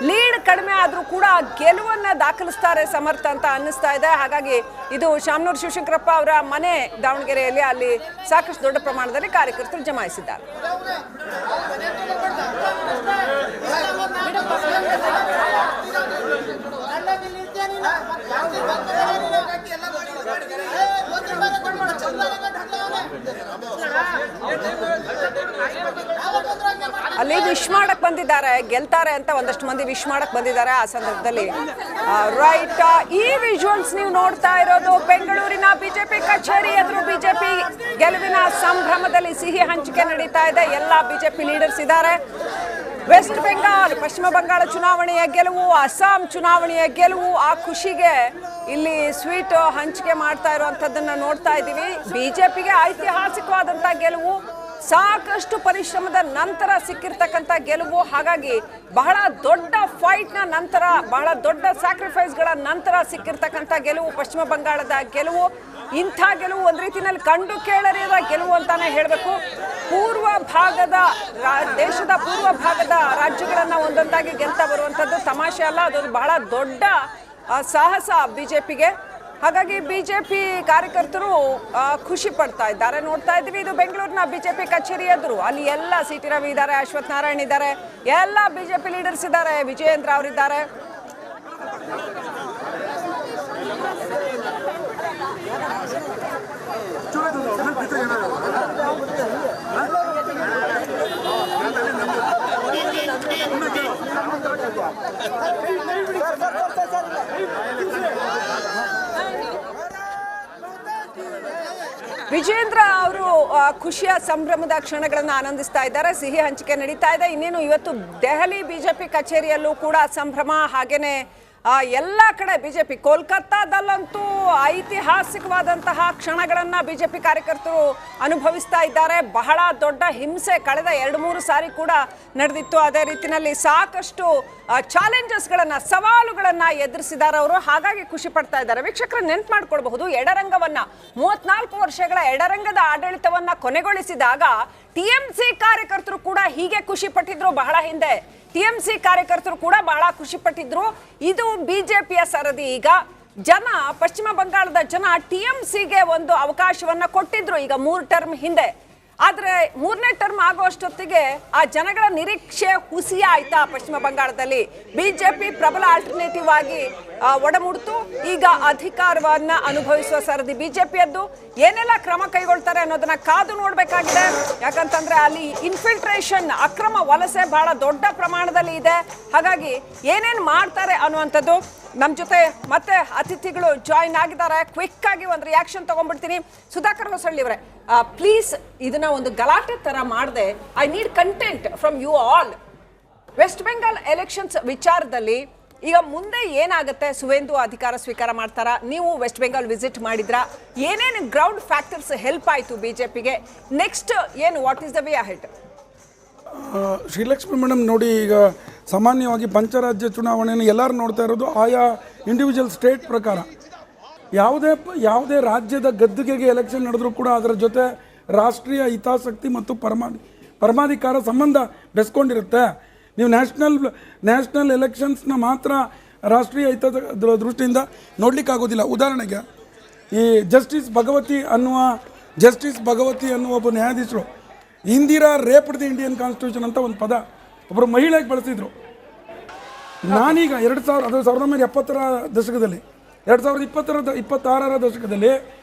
Lead ಕಡಿಮೆ ಆದರೂ ಕೂಡ ಗೆಲುವನ್ನ ದಾಖಲಿಸ್ತಾರೆ ಸಮರ್ಥ ಅಂತ ಅನ್ನಿಸ್ತಾ ಇದೆ. ಹಾಗಾಗಿ ಇದು ಶಾಮನೂರು ಶಿವಶಂಕರಪ್ಪ ಅವರ ಮನೆ ದಾವಣಗೆರೆಯಲ್ಲಿ, ಅಲ್ಲಿ ಸಾಕಷ್ಟು ದೊಡ್ಡ ಪ್ರಮಾಣದಲ್ಲಿ ಕಾರ್ಯಕರ್ತರು ಜಮಾಯಿಸಿದ್ದಾರೆ. ಅಲ್ಲಿ ವಿಶ್ ಮಾಡಕ್ ಬಂದಿದ್ದಾರೆ, ಗೆಲ್ತಾರೆ ಅಂತ ಒಂದಷ್ಟು ಮಂದಿ ವಿಶ್ ಮಾಡಕ್ ಬಂದಿದ್ದಾರೆ. ಆ ಸಂದರ್ಭದಲ್ಲಿ ರೈಟ್, ಈ ವಿಜುವಲ್ಸ್ ನೀವು ನೋಡ್ತಾ ಇರೋದು ಬೆಂಗಳೂರಿನ ಬಿಜೆಪಿ ಕಚೇರಿ ಎದುರು ಬಿಜೆಪಿ ಗೆಲುವಿನ ಸಂಭ್ರಮದಲ್ಲಿ ಸಿಹಿ ಹಂಚಿಕೆ ನಡೀತಾ ಇದೆ. ಎಲ್ಲ ಬಿಜೆಪಿ ಲೀಡರ್ಸ್ ಇದ್ದಾರೆ. ವೆಸ್ಟ್ ಬೆಂಗಾಲ್, ಪಶ್ಚಿಮ ಬಂಗಾಳ ಚುನಾವಣೆಯ ಗೆಲುವು, ಅಸ್ಸಾಂ ಚುನಾವಣೆಯ ಗೆಲುವು, ಆ ಖುಷಿಗೆ ಇಲ್ಲಿ ಸ್ವೀಟ್ ಹಂಚಿಕೆ ಮಾಡ್ತಾ ಇರುವಂತದ್ದನ್ನ ನೋಡ್ತಾ ಇದ್ದೀವಿ. ಬಿಜೆಪಿಗೆ ಐತಿಹಾಸಿಕವಾದಂತ ಗೆಲುವು, ಸಾಕಷ್ಟು ಪರಿಶ್ರಮದ ನಂತರ ಸಿಕ್ಕಿರ್ತಕ್ಕಂಥ ಗೆಲುವು. ಹಾಗಾಗಿ ಬಹಳ ದೊಡ್ಡ ಫೈಟ್ ನ ನಂತರ, ಬಹಳ ದೊಡ್ಡ ಸ್ಯಾಕ್ರಿಫೈಸ್ಗಳ ನಂತರ ಸಿಕ್ಕಿರ್ತಕ್ಕಂಥ ಗೆಲುವು ಪಶ್ಚಿಮ ಬಂಗಾಳದ ಗೆಲುವು. ಇಂಥ ಗೆಲುವು ಒಂದು ರೀತಿಯಲ್ಲಿ ಕಂಡು ಕೇಳರಿಯದ ಗೆಲುವು ಅಂತಾನೆ ಹೇಳಬೇಕು. ಪೂರ್ವ ಭಾಗದ ದೇಶದ ಪೂರ್ವ ಭಾಗದ ರಾಜ್ಯಗಳನ್ನ ಒಂದೊಂದಾಗಿ ಗೆಲ್ತಾ ಬರುವಂಥದ್ದು ತಮಾಷೆ ಅಲ್ಲ, ಅದೊಂದು ಬಹಳ ದೊಡ್ಡ ಸಾಹಸ ಬಿಜೆಪಿಗೆ. ಹಾಗಾಗಿ ಬಿಜೆಪಿ ಕಾರ್ಯಕರ್ತರು ಖುಷಿ ಪಡ್ತಾ ಇದ್ದಾರೆ. ನೋಡ್ತಾ ಇದ್ದೀವಿ, ಇದು ಬೆಂಗಳೂರಿನ ಬಿಜೆಪಿ ಕಚೇರಿ ಎದುರು. ಅಲ್ಲಿ ಎಲ್ಲ ಸಿ ಟಿ ರವಿ ಇದ್ದಾರೆ, ಅಶ್ವಥ್ ನಾರಾಯಣ್ ಇದ್ದಾರೆ, ಎಲ್ಲ ಬಿಜೆಪಿ ಲೀಡರ್ಸ್ ಇದ್ದಾರೆ, ವಿಜಯೇಂದ್ರ ಅವರಿದ್ದಾರೆ. ವಿಜೇಂದ್ರ ಅವರು ಖುಷಿಯ ಸಂಭ್ರಮದ ಕ್ಷಣಗಳನ್ನು ಆನಂದಿಸ್ತಾ ಇದ್ದಾರೆ. ಸಿಹಿ ಹಂಚಿಕೆ ನಡೀತಾ ಇದೆ. ಇನ್ನೇನು ಇವತ್ತು ದೆಹಲಿ ಬಿಜೆಪಿ ಕಚೇರಿಯಲ್ಲೂ ಕೂಡ ಸಂಭ್ರಮ. ಹಾಗೇನೆ ಎಲ್ಲ ಕಡೆ ಬಿಜೆಪಿ, ಕೋಲ್ಕತ್ತಾದಲ್ಲಂತೂ ಐತಿಹಾಸಿಕವಾದಂತಹ ಕ್ಷಣಗಳನ್ನ ಬಿಜೆಪಿ ಕಾರ್ಯಕರ್ತರು ಅನುಭವಿಸ್ತಾ ಇದ್ದಾರೆ. ಬಹಳ ದೊಡ್ಡ ಹಿಂಸೆ ಕಳೆದ 2-3 ಸಾರಿ ಕೂಡ ನಡೆದಿತ್ತು. ಅದೇ ರೀತಿಯಲ್ಲಿ ಸಾಕಷ್ಟು ಚಾಲೆಂಜಸ್ಗಳನ್ನ, ಸವಾಲುಗಳನ್ನ ಎದುರಿಸಿದ್ದಾರೆ ಅವರು. ಹಾಗಾಗಿ ಖುಷಿ ಪಡ್ತಾ ಇದ್ದಾರೆ. ವೀಕ್ಷಕರು ನೆನ್ಪು ಮಾಡ್ಕೊಳ್ಬಹುದು, ಎಡರಂಗವನ್ನ 34 ವರ್ಷಗಳ ಎಡರಂಗದ ಆಡಳಿತವನ್ನ ಕೊನೆಗೊಳಿಸಿದಾಗ ಟಿಎಂಸಿ ಕಾರ್ಯಕರ್ತರು ಕೂಡ ಹೀಗೆ ಖುಷಿ ಪಟ್ಟಿದ್ರು. ಬಹಳ ಹಿಂದೆ ಟಿಎಂಸಿ ಕಾರ್ಯಕರ್ತರು ಕೂಡ ಬಹಳ ಖುಷಿ ಪಟ್ಟಿದ್ರು. ಇದು ಬಿಜೆಪಿಯ ಸರದಿ. ಈಗ ಜನ, ಪಶ್ಚಿಮ ಬಂಗಾಳದ ಜನ ಟಿಎಂಸಿಗೆ ಒಂದು ಅವಕಾಶವನ್ನ ಕೊಟ್ಟಿದ್ರು ಈಗ 3 ಟರ್ಮ್ ಹಿಂದೆ. ಆದ್ರೆ 3ನೇ ಟರ್ಮ್ ಆಗುವಷ್ಟೊತ್ತಿಗೆ ಆ ಜನಗಳ ನಿರೀಕ್ಷೆ ಹುಸಿ ಆಯ್ತಾ ಪಶ್ಚಿಮ ಬಂಗಾಳದಲ್ಲಿ. ಬಿಜೆಪಿ ಪ್ರಬಲ ಆಲ್ಟರ್ನೇಟಿವ್ ಆಗಿ ಒಡಮೂಡ್ತು. ಈಗ ಅಧಿಕಾರವನ್ನ ಅನುಭವಿಸುವ ಸರದಿ ಬಿಜೆಪಿಯದ್ದು. ಏನೆಲ್ಲ ಕ್ರಮ ಕೈಗೊಳ್ತಾರೆ ಅನ್ನೋದನ್ನ ಕಾದು ನೋಡ್ಬೇಕಾಗಿದೆ. ಯಾಕಂತಂದ್ರೆ ಅಲ್ಲಿ ಇನ್ಫಿಲ್ಟ್ರೇಷನ್, ಅಕ್ರಮ ವಲಸೆ ಬಹಳ ದೊಡ್ಡ ಪ್ರಮಾಣದಲ್ಲಿ ಇದೆ. ಹಾಗಾಗಿ ಏನೇನ್ ಮಾಡ್ತಾರೆ ಅನ್ನುವಂಥದ್ದು. ನಮ್ಮ ಜೊತೆ ಮತ್ತೆ ಅತಿಥಿಗಳು ಜಾಯಿನ್ ಆಗಿದ್ದಾರೆ. ಕ್ವಿಕ್ ಆಗಿ ಒಂದು ರಿಯಾಕ್ಷನ್ ತಗೊಂಡ್ಬಿಡ್ತೀನಿ. ಸುಧಾಕರ್ ಹೊಸಳ್ಳಿ ಅವರೇ, ಪ್ಲೀಸ್ ಇದನ್ನ ಒಂದು ಗಲಾಟೆ ತರ ಮಾಡದೆ, I need content from you all. West Bengal elections ವಿಚಾರದಲ್ಲಿ ಈಗ ಮುಂದೆ ಏನಾಗುತ್ತೆ? ಸುವೇಂದು ಅಧಿಕಾರ ಸ್ವೀಕಾರ ಮಾಡ್ತಾರಾ? ನೀವು ವೆಸ್ಟ್ ಬೆಂಗಾಲ್ ವಿಸಿಟ್ ಮಾಡಿದ್ರ? ಏನೇನು ಗ್ರೌಂಡ್ ಫ್ಯಾಕ್ಟರ್ಸ್ ಹೆಲ್ಪ್ ಆಯ್ತು ಬಿಜೆಪಿಗೆ? ನೆಕ್ಸ್ಟ್ ಏನು, what is the way ahead? Srilakshmi madam ನೋಡಿ, ಈಗ ಸಾಮಾನ್ಯವಾಗಿ ಪಂಚರಾಜ್ಯ ಚುನಾವಣೆಯನ್ನು ಎಲ್ಲರೂ ನೋಡ್ತಾ ಇರೋದು ಆಯಾ ಇಂಡಿವಿಜುವಲ್ ಸ್ಟೇಟ್ ಪ್ರಕಾರ. ಯಾವುದೇ ರಾಜ್ಯದ ಗದ್ದುಗೆಗೆ ಎಲೆಕ್ಷನ್ ನಡೆದರೂ ಕೂಡ ಅದರ ಜೊತೆ ರಾಷ್ಟ್ರೀಯ ಹಿತಾಸಕ್ತಿ ಮತ್ತು ಪರಮಾಧಿಕಾರ ಸಂಬಂಧ ಬೆಸ್ಕೊಂಡಿರುತ್ತೆ. ನೀವು ನ್ಯಾಷನಲ್ ಎಲೆಕ್ಷನ್ಸ್ನ ಮಾತ್ರ ರಾಷ್ಟ್ರೀಯ ಹಿತದ ದೃಷ್ಟಿಯಿಂದ ನೋಡಲಿಕ್ಕಾಗೋದಿಲ್ಲ. ಉದಾಹರಣೆಗೆ ಈ ಜಸ್ಟಿಸ್ ಭಗವತಿ ಅನ್ನುವ ಒಬ್ಬ ನ್ಯಾಯಾಧೀಶರು Indira raped the Indian constitution ಅಂತ ಒಂದು ಪದ ಒಬ್ಬರು ಮಹಿಳೆಗೆ ಬಳಸಿದ್ರು. ನಾನೀಗ 1970ರ ದಶಕದಲ್ಲಿ, 2026ರ ದಶಕದಲ್ಲಿ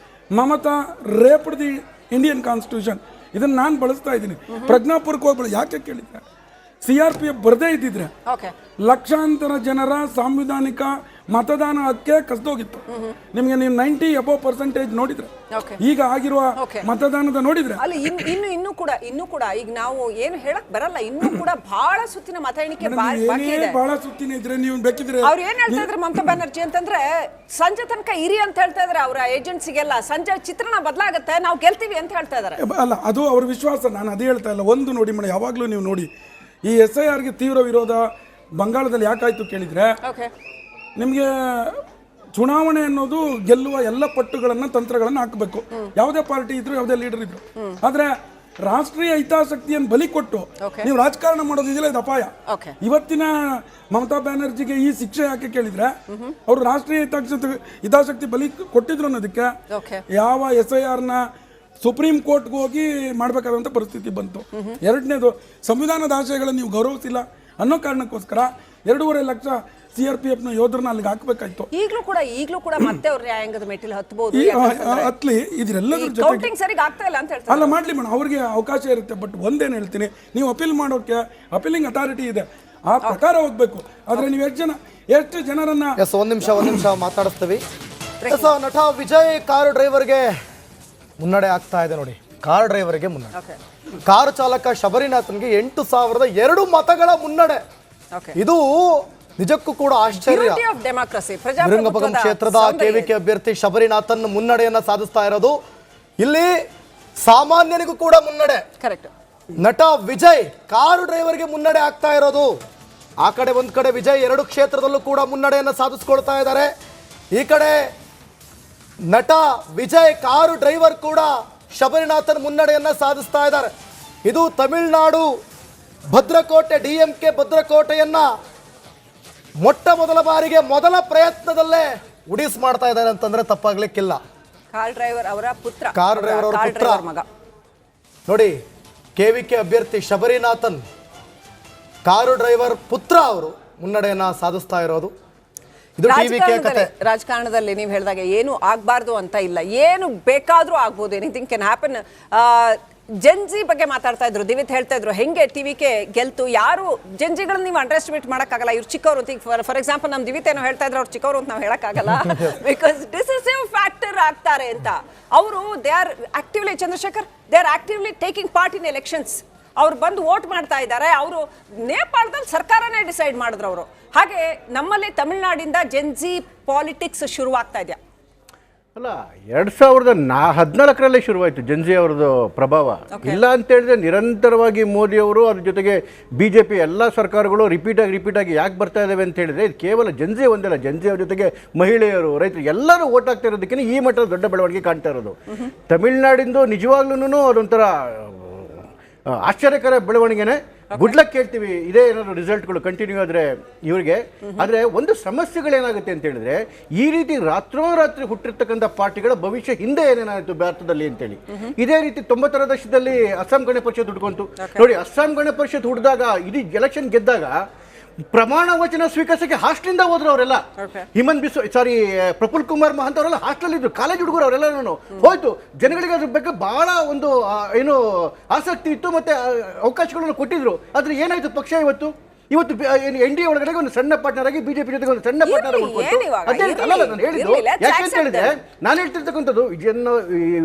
Mamata raped the Indian constitution ಇದನ್ನು ನಾನು ಬಳಸ್ತಾ ಇದ್ದೀನಿ. ಪ್ರಜ್ಞಾಪೂರ್ವಕವಾಗಿ ಯಾಕೆ ಕೇಳಿದ್ರೆ, CRPF ಬರದೇ ಇದ್ದಿದ್ರೆ ಲಕ್ಷಾಂತರ ಜನರ ಸಾಂವಿಧಾನಿಕ ಮತದಾನ ಹಕ್ಕೆ ಕಸ್ದೋಗಿತ್ತು. ನಿಮಗೆ ನೀವು 90% ನೋಡಿದ್ರೆ, ಈಗ ಆಗಿರುವ ಮತದಾನದ ನೋಡಿದ್ರೆ ಅಲ್ಲಿ ಇನ್ನು ಕೂಡ ಈಗ ನಾವು ಏನು ಹೇಳಕ್ ಬರಲ್ಲ. ಇನ್ನು ಕೂಡ ಬಹಳ ಸುತ್ತಿನ ಮತ ಎಣಿಕೆ ಬಹಳ ಸುತ್ತಿನ ಇದ್ರೆ ನೀವು ಬೇಕಿದ್ರೆ ಅವ್ರು ಏನ್ ಹೇಳ್ತಾ ಇದ್ರು ಮಮತಾ ಬ್ಯಾನರ್ಜಿ ಅಂತಂದ್ರೆ, ಸಂಜೆ ತನಕ ಇರಿ ಅಂತ ಹೇಳ್ತಾ ಇದ್ರೆ ಅವರ ಏಜೆನ್ಸಿಗೆಲ್ಲ, ಸಂಜೆ ಚಿತ್ರಣ ಬದಲಾಗುತ್ತೆ, ನಾವು ಗೆಲ್ತೀವಿ ಅಂತ ಹೇಳ್ತಾ ಇದಾರೆ. ಅಲ್ಲ, ಅದು ಅವ್ರ ವಿಶ್ವಾಸ. ನಾನು ಅದೇ ಹೇಳ್ತಾ ಇಲ್ಲ. ಒಂದು ನೋಡಿ ಮೇಡಮ್, ಯಾವಾಗ್ಲೂ ನೀವು ನೋಡಿ, ಈ SIRಗೆ ತೀವ್ರ ವಿರೋಧ ಬಂಗಾಳದಲ್ಲಿ ಯಾಕಾಯ್ತು ಕೇಳಿದ್ರೆ, ನಿಮಗೆ ಚುನಾವಣೆ ಅನ್ನೋದು ಗೆಲ್ಲುವ ಎಲ್ಲ ಪಟ್ಟುಗಳನ್ನ ತಂತ್ರಗಳನ್ನ ಹಾಕಬೇಕು. ಯಾವುದೇ ಪಾರ್ಟಿ ಇದ್ರು, ಯಾವುದೇ ಲೀಡರ್ ಇದ್ರು. ಆದ್ರೆ ರಾಷ್ಟ್ರೀಯ ಹಿತಾಸಕ್ತಿಯನ್ನು ಬಲಿ ಕೊಟ್ಟು Okay. ನೀವು ರಾಜಕಾರಣ ಮಾಡೋದಿದೆಯಲ್ಲ ಇದು ಅಪಾಯ. Okay. ಇವತ್ತಿನ ಮಮತಾ ಬ್ಯಾನರ್ಜಿಗೆ ಈ ಶಿಕ್ಷೆ ಯಾಕೆ ಕೇಳಿದ್ರೆ ಅವರು ರಾಷ್ಟ್ರೀಯ ಹಿತಾಸಕ್ತಿ ಬಲಿ ಕೊಟ್ಟಿದ್ರು ಅನ್ನೋದಕ್ಕೆ Okay. ಯಾವ SIR ನ ಸುಪ್ರೀಂ ಕೋರ್ಟ್ಗೆ ಹೋಗಿ ಮಾಡಬೇಕಾದಂಥ ಪರಿಸ್ಥಿತಿ ಬಂತು. ಎರಡನೇದು ಸಂವಿಧಾನದ ಆಶಯಗಳನ್ನು ನೀವು ಗೌರವಿಸಿಲ್ಲ ಅನ್ನೋ ಕಾರಣಕ್ಕೋಸ್ಕರ 2.5 ಲಕ್ಷ CRPF ನ ಯೋಧರನ್ನ ಅಲ್ಲಿಗೆ ಹಾಕಬೇಕಾಯ್ತು. ಈಗಲೂ ಕೂಡ ಮತ್ತೆ ಅವ್ರ ನ್ಯಾಯಾಂಗದ ಮೆಟ್ಟಿಲು ಹತ್ತಬಹುದು. ಹತ್ಲಿ ಇದ್ರೆಲ್ಲದ್ರ ಜೊತೆಗೆ ಕೌಂಟಿಂಗ್ ಸರಿಗೆ ಆಗ್ತಾ ಇಲ್ಲ ಅಂತ ಹೇಳ್ತಾರೆ. ಅಲ್ಲ ಮಾಡ್ಲಿ ಮೇಡಮ್, ಅವ್ರಿಗೆ ಅವಕಾಶ ಇರುತ್ತೆ. ಬಟ್ ಒಂದೇನು ಹೇಳ್ತೀನಿ, ನೀವು ಅಪೀಲ್ ಮಾಡೋಕೆ ಅಪೀಲಿಂಗ್ ಅಥಾರಿಟಿ ಇದೆ, ಆ ಪ್ರಕಾರ ಹೋಗ್ಬೇಕು. ಆದ್ರೆ ನೀವು ಎಷ್ಟು ಜನರನ್ನ ಒಂದ್ ನಿಮಿಷ ಮಾತಾಡಿಸ್ತೀವಿ. ನಟ ವಿಜಯ್ ಕಾರು ಡ್ರೈವರ್ಗೆ ಮುನ್ನಡೆ ಆಗ್ತಾ ಇದೆ ನೋಡಿ. ಕಾರ್ ಡ್ರೈವರ್ಗೆ ಮುನ್ನಡೆ, ಕಾರು ಚಾಲಕ ಶಬರಿನಾಥನ್ಗೆ 8,002 ಮತಗಳ ಮುನ್ನಡೆ. ಇದು ನಿಜಕ್ಕೂ ಕೂಡ ಆಶ್ಚರ್ಯ. ವಿರಂಗಪಗಂ ಕ್ಷೇತ್ರದ KVK ಅಭ್ಯರ್ಥಿ ಶಬರಿನಾಥನ್ ಮುನ್ನಡೆಯನ್ನ ಸಾಧಿಸ್ತಾ ಇರೋದು. ಇಲ್ಲಿ ಸಾಮಾನ್ಯನಿಗೂ ಕೂಡ ಮುನ್ನಡೆ. ನಟ ವಿಜಯ್ ಕಾರು ಡ್ರೈವರ್ಗೆ ಮುನ್ನಡೆ ಆಗ್ತಾ ಇರೋದು. ಆ ಕಡೆ ಒಂದ್ ಕಡೆ ವಿಜಯ್ 2 ಕ್ಷೇತ್ರದಲ್ಲೂ ಕೂಡ ಮುನ್ನಡೆಯನ್ನ ಸಾಧಿಸ್ಕೊಳ್ತಾ ಇದ್ದಾರೆ. ಈ ಕಡೆ ನಟ ವಿಜಯ್ ಕಾರು ಡ್ರೈವರ್ ಕೂಡ ಶಬರಿನಾಥನ್ ಮುನ್ನಡೆಯನ್ನ ಸಾಧಿಸ್ತಾ ಇದ್ದಾರೆ. ಇದು ತಮಿಳುನಾಡು ಭದ್ರಕೋಟೆ DMK ಭದ್ರಕೋಟೆಯನ್ನ ಮೊಟ್ಟ ಮೊದಲ ಬಾರಿಗೆ ಮೊದಲ ಪ್ರಯತ್ನದಲ್ಲೇ ಉಡಿಸ್ ಮಾಡ್ತಾ ಇದ್ದಾರೆ ಅಂತಂದ್ರೆ ತಪ್ಪಾಗ್ಲಿಕ್ಕಿಲ್ಲ. ಕಾರ್ ಡ್ರೈವರ್ ಅವರ ಪುತ್ರ ಮಗ ನೋಡಿ, KVK ಅಭ್ಯರ್ಥಿ ಶಬರಿನಾಥನ್ ಕಾರು ಡ್ರೈವರ್ ಪುತ್ರ ಅವರು ಮುನ್ನಡೆಯನ್ನ ಸಾಧಿಸ್ತಾ ಇರೋದು. ಇದು TVK ಕತೆ. ರಾಜಕಾರಣದಲ್ಲಿ ನೀವು ಹೇಳಿದಾಗ ಏನು ಆಗ್ಬಾರ್ದು ಅಂತ ಇಲ್ಲ, ಏನು ಬೇಕಾದ್ರೂ ಆಗ್ಬೋದು, ಎನಿಥಿಂಗ್ ಕ್ಯಾನ್ ಹ್ಯಾಪನ್. ಜೆನ್ಜಿ ಬಗ್ಗೆ ಮಾತಾಡ್ತಾ ಇದ್ರು, ದಿವಿತ್ ಹೇಳ್ತಾ ಇದ್ರು ಹೆಂಗೆ TVK ಗೆಲ್ತು. ಯಾರು ಜೆನ್ಜಿಗಳನ್ನ ನೀವು ಅಂಡರ್ ಎಸ್ಟಿಮೇಟ್ ಮಾಡೋಕ್ಕಾಗಲ್ಲ. ಇವ್ರು ಚಿಕ್ಕವರು ಅಂತ, ಫಾರ್ ಎಕ್ಸಾಂಪಲ್ ನಮ್ಮ ದಿವಿತ್ ಏನೋ ಹೇಳ್ತಾ ಇದ್ರು, ಅವ್ರು ಚಿಕ್ಕವರು ಅಂತ ನಾವು ಹೇಳಕ್ಕಾಗಲ್ಲ. ಬಿಕಾಸ್ ಡಿಸಿಸಿವ್ ಫ್ಯಾಕ್ಟರ್ ಆಗ್ತಾರೆ ಅಂತ. ಅವರು they are actively, Chandrashekhar, they are actively taking part in elections. ಅವ್ರು ಬಂದು ವೋಟ್ ಮಾಡ್ತಾ ಇದ್ದಾರೆ. ಅವರು ನೇಪಾಳದಲ್ಲಿ ಸರ್ಕಾರನೇ ಡಿಸೈಡ್ ಮಾಡಿದ್ರು ಅವರು. ಹಾಗೆ ನಮ್ಮಲ್ಲಿ ತಮಿಳುನಾಡಿಂದ ಜೆನ್ಜಿ ಪಾಲಿಟಿಕ್ಸ್ ಶುರುವಾಗ್ತಾ ಇದೆಯಾ? ಅಲ್ಲ, 2014 ಶುರುವಾಯಿತು ಜೆನ್ಜಿ ಅವ್ರದ್ದು ಪ್ರಭಾವ. ಇಲ್ಲ ಅಂತ ಹೇಳಿದ್ರೆ ನಿರಂತರವಾಗಿ ಮೋದಿ ಅವರು ಅದ್ರ ಜೊತೆಗೆ BJP ಎಲ್ಲ ಸರ್ಕಾರಗಳು ರಿಪೀಟ್ ಆಗಿ ಯಾಕೆ ಬರ್ತಾ ಇದ್ದಾವೆ ಅಂತ ಹೇಳಿದ್ರೆ ಇದು ಕೇವಲ ಜೆನ್ಜಿ ಒಂದಲ್ಲ, ಜೆನ್ಜಿ ಅವ್ರ ಜೊತೆಗೆ ಮಹಿಳೆಯರು, ರೈತರು ಎಲ್ಲರೂ ಓಟ್ ಆಗ್ತಾ ಇರೋದಕ್ಕೆ ಈ ಮಟ್ಟದ ದೊಡ್ಡ ಬೆಳವಣಿಗೆ ಕಾಣ್ತಾ ಇರೋದು. ತಮಿಳ್ನಾಡಿಂದು ನಿಜವಾಗ್ಲೂ ಅದೊಂಥರ ಆಶ್ಚರ್ಯಕರ ಬೆಳವಣಿಗೆನೆ. ಗುಡ್ ಲಕ್ ಹೇಳ್ತೀವಿ, ಇದೇ ಏನಾದ್ರು ರಿಸಲ್ಟ್ಗಳು ಕಂಟಿನ್ಯೂ ಆದರೆ ಇವರಿಗೆ. ಆದರೆ ಒಂದು ಸಮಸ್ಯೆಗಳೇನಾಗುತ್ತೆ ಅಂತ ಹೇಳಿದ್ರೆ, ಈ ರೀತಿ ರಾತ್ರೋರಾತ್ರಿ ಹುಟ್ಟಿರ್ತಕ್ಕಂಥ ಪಾರ್ಟಿಗಳ ಭವಿಷ್ಯ ಹಿಂದೆ ಏನೇನಾಯಿತು ಭಾರತದಲ್ಲಿ ಅಂತೇಳಿ. ಇದೇ ರೀತಿ 90ರ ದಶಕದಲ್ಲಿ ಅಸ್ಸಾಂ ಗಣ ಪರಿಷತ್ ಹುಡ್ಕೊಂತು ನೋಡಿ. ಅಸ್ಸಾಂ ಗಣ ಪರಿಷತ್ ಹುಟ್ಟಿದಾಗ, ಇಡೀ ಎಲೆಕ್ಷನ್ ಗೆದ್ದಾಗ ಪ್ರಮಾಣ ವಚನ ಸ್ವೀಕರಿಸಕ್ಕೆ ಹಾಸ್ಟೆಲಿಂದ ಹೋದ್ರು ಅವರೆಲ್ಲ. ಪ್ರಫುಲ್ ಕುಮಾರ್ ಮಹಂತ್ ಅವರೆಲ್ಲ ಹಾಸ್ಟೆಲ್ ಇದ್ರು, ಕಾಲೇಜ್ ಹುಡುಗರು ಅವರೆಲ್ಲ ಹೋಯ್ತು. ಜನಗಳಿಗೆ ಅದ್ರ ಬಗ್ಗೆ ಬಹಳ ಒಂದು ಏನು ಆಸಕ್ತಿ ಇತ್ತು, ಮತ್ತೆ ಅವಕಾಶಗಳನ್ನು ಕೊಟ್ಟಿದ್ರು. ಆದ್ರೆ ಏನಾಯ್ತು, ಪಕ್ಷ ಇವತ್ತು NDA ಒಳಗಡೆ ಒಂದು ಸಣ್ಣ ಪಾರ್ಟ್ನರ್ ಆಗಿ BJP ಜೊತೆಗೆ ಒಂದು ಸಣ್ಣ ಪಾರ್ಟ್ನರ್ ನಾನು ಹೇಳಿದ್ದು ಯಾಕೆ ಅಂತ ಹೇಳಿದ್ರೆ, ನಾನು ಹೇಳ್ತಿರ್ತಕ್ಕಂಥದ್ದು